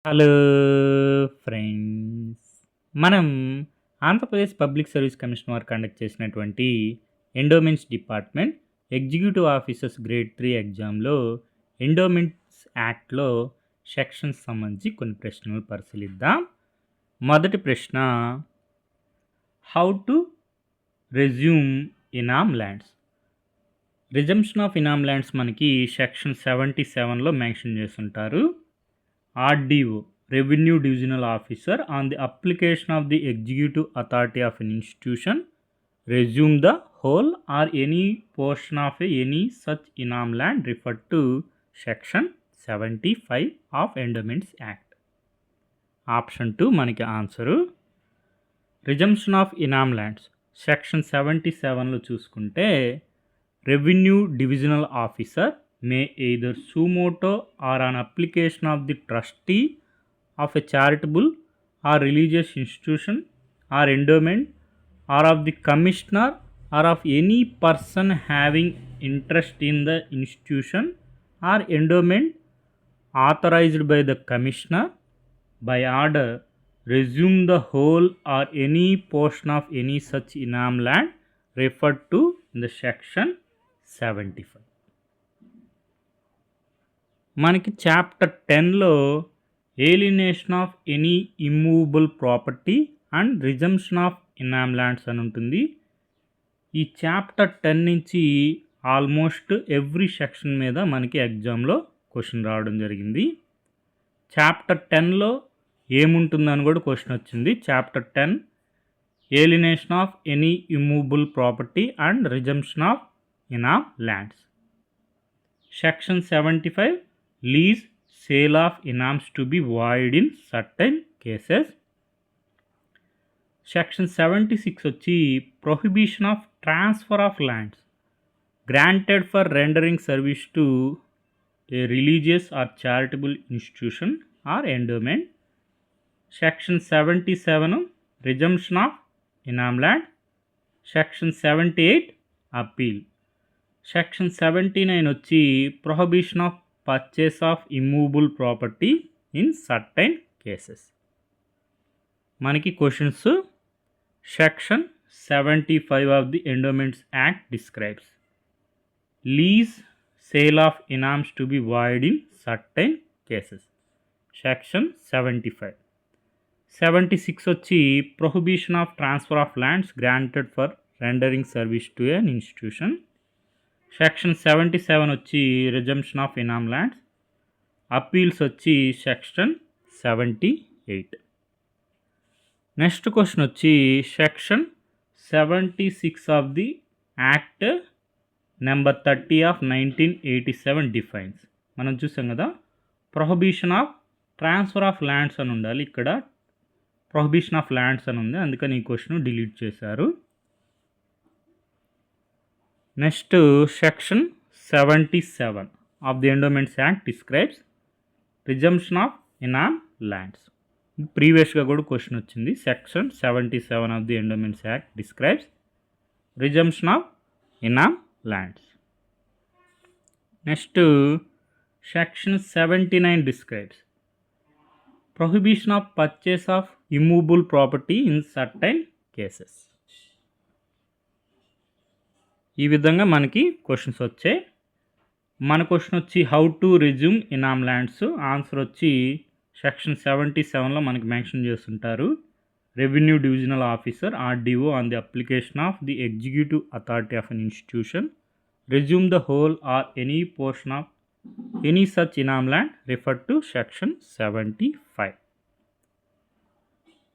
Hello friends. మనం Andhra Pradesh public service commission వారు conduct చేసినటువంటి endowments department executive officers grade 3 ఎగ్జామ్లో ఎండోమెంట్స్ యాక్ట్లో సెక్షన్స్ సంబంధించి కొన్ని ప్రశ్నలు పరిశీలిద్దాం. మొదటి ప్రశ్న, how to resume inam lands. Resumption of inam lands మనకి సెక్షన్ 77లో మెన్షన్ చేస్తుంటారు. RDO, Revenue Divisional Officer, on the application of the executive authority of an institution, resume the whole or any portion of any such inam land referred to section 75 of Endowments Act. Option 2 మనకి answer. Resumption of inam lands section 77లో చూసుకుంటే revenue divisional officer may either suo motu or on application of the trustee of a charitable or religious institution or endowment or of the commissioner or of any person having interest in the institution or endowment authorized by the commissioner by order resume the whole or any portion of any such inam land referred to in the section 75. మనకి chapter 10లో alienation of any immovable property and resumption of inam lands అని ఉంటుంది. ఈ chapter 10 నుంచి almost every section మీద మనకి ఎగ్జామ్లో question రావడం జరిగింది. చాప్టర్ 10లో ఏముంటుందని కూడా క్వశ్చన్ వచ్చింది. Chapter 10 alienation of any immovable property and resumption of inam lands. Section 75 lease sale of inams to be void in certain cases. Section 76 వచ్చి prohibition of transfer of lands granted for rendering service to a religious or charitable institution or endowment. Section 77 resumption of inam land. Section 78 appeal. Section 79 వచ్చి prohibition of purchase of immovable property in certain cases. మనకి questions. Section 75 of the Endowments Act describes lease sale of inams to be void in certain cases. Section 75. 76 వచ్చి prohibition of transfer of lands granted for rendering service to an institution. Section 77 వచ్చి resumption of inam lands. Appeals వచ్చి section 78. Next question వచ్చి section 76 of the act number 30 of 1987 defines. మనం చూసాం కదా, prohibition of transfer of lands అని ఉండాలి. ఇక్కడ prohibition of lands అని ఉంది, అందుకని ఈ క్వశ్చన్ డిలీట్ చేశారు. Next section 77 of the endowments act describes resumption of inam lands. ప్రీవియస్గా కూడా క్వశ్చన్ వచ్చింది. Section 77 of the endowments act describes resumption of inam lands. Next section 79 describes prohibition of purchase of immovable property in certain cases. ఈ విధంగా మనకి questions వచ్చాయి. మన question వచ్చి how to resume inam lands. Answer వచ్చి సెక్షన్ 77లో మనకి మెన్షన్ చేస్తుంటారు. Revenue divisional officer RDO on the application of the executive authority of an institution resume the whole or any portion of any such inam land refer to section 75.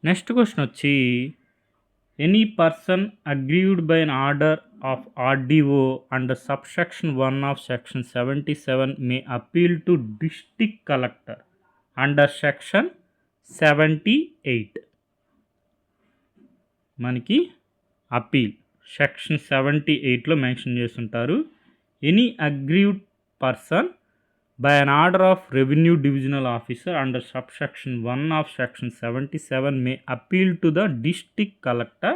Next question వచ్చి any person aggrieved by an order of RDO under subsection 1 of section 77 may appeal to district collector under section 78. మనకి appeal section 78లో mention చేస్తుంటారు. Any aggrieved person by an order of revenue divisional officer under subsection 1 of section 77 may appeal to the district collector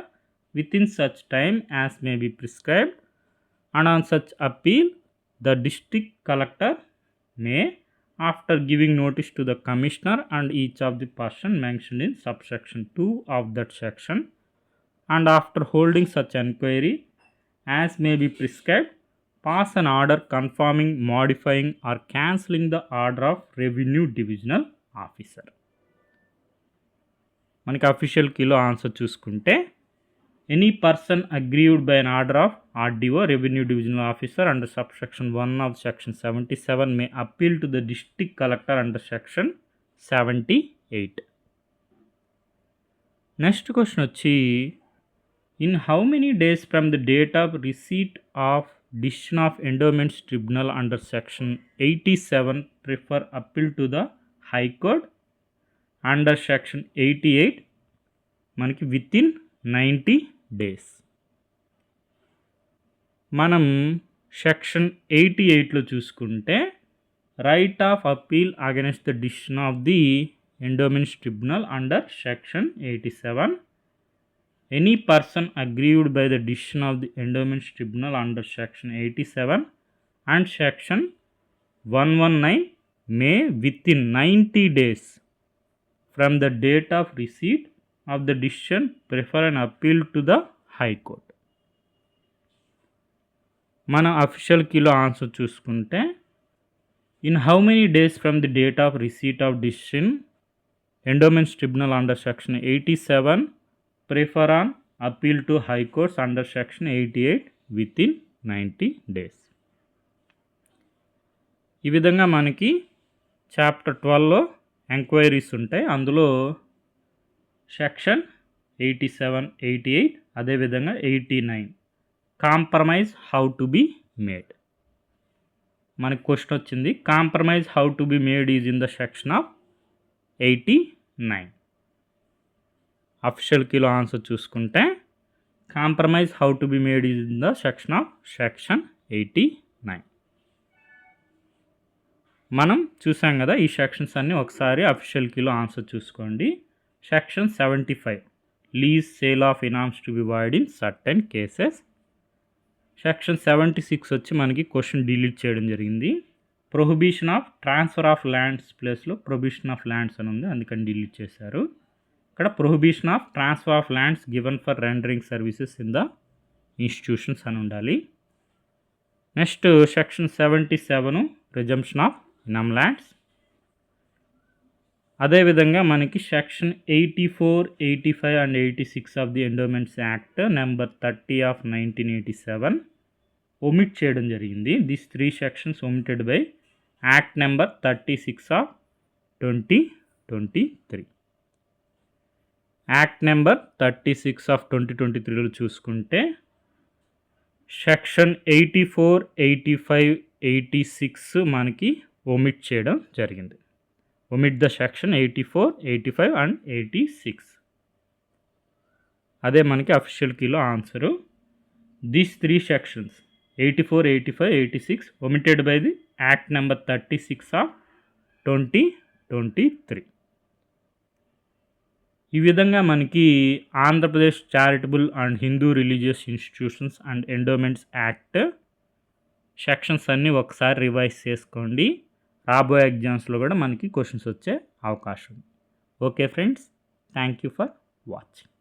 within such time as may be prescribed, and on such appeal the district collector may after giving notice to the commissioner and each of the person mentioned in subsection 2 of that section, and after holding such enquiry as may be prescribed, pass an order confirming, modifying or cancelling the order of revenue divisional officer. మనకి official కీలో answer చూసుకుంటే any person aggrieved by an order of RDO revenue divisional officer under subsection 1 of section 77 may appeal to the district collector under section 78. Next question వచ్చి in how many days from the date of receipt of decision of endowments tribunal under section 87 prefer appeal to the high court under section 88 మనకి within 90 days. మనం section 88లో చూసుకుంటే right of appeal against the decision of the endowments tribunal under section 87. Any person aggrieved by the decision of the endowments tribunal under section 87 and section 119 May with in 90 days from the date of receipt of the decision prefer an appeal to the high court. మన official కీలో answer చూసుకుంటే in how many days from the date of receipt of decision endowments tribunal under section 87 prefer on appeal to high courts under section 88 with in 90 days. ఈ విధంగా మనకి chapter 12లో enquiries ఉంటాయి. అందులో section 87, 88 అదేవిధంగా 89 compromise how to be made. మనకి question వచ్చింది compromise how to be made is in the section of 89. Official కీలో answer చూసుకుంటే compromise how to be made is in the section of section 89. మనం చూసాం కదా ఈ సెక్షన్స్ అన్నీ ఒకసారి అఫీషియల్ కీలో ఆన్సర్ చూసుకోండి. Section 75 lease sale of inams to be void in certain cases. Section 76 వచ్చి మనకి క్వశ్చన్ డిలీట్ చేయడం జరిగింది. Prohibition of transfer of lands ప్లేస్లో ప్రొహిబిషన్ ఆఫ్ ల్యాండ్స్ అని ఉంది, అందుకని డిలీట్ చేశారు. ఇక్కడ prohibition of transfer of lands given for rendering services in the institutions అని ఉండాలి. Next section 77 resumption of inam lands. అదేవిధంగా మనకి section 84, 85 and 86 of the endowments act number 30 of 1987 omit చేయడం జరిగింది. This 3 sections omitted by act number 36 of 2023. Act number 36 of 2023లో చూసుకుంటే section 84, 85, 86 మనకి omit చేయడం జరిగింది. omit the section 84, 85 and 86. అదే మనకి official కీలో answer. These 3 sections 84, 85, 86 omitted by the Act number 36 of 2023. ఈ విధంగా మనకి Andhra Pradesh charitable and Hindu religious institutions and endowments act sections అన్నీ ఒకసారి రివైజ్ చేసుకోండి. రాబోయే ఎగ్జామ్స్లో కూడా మనకి క్వశ్చన్స్ వచ్చే అవకాశం ఉంది. Okay friends, thank you for watching.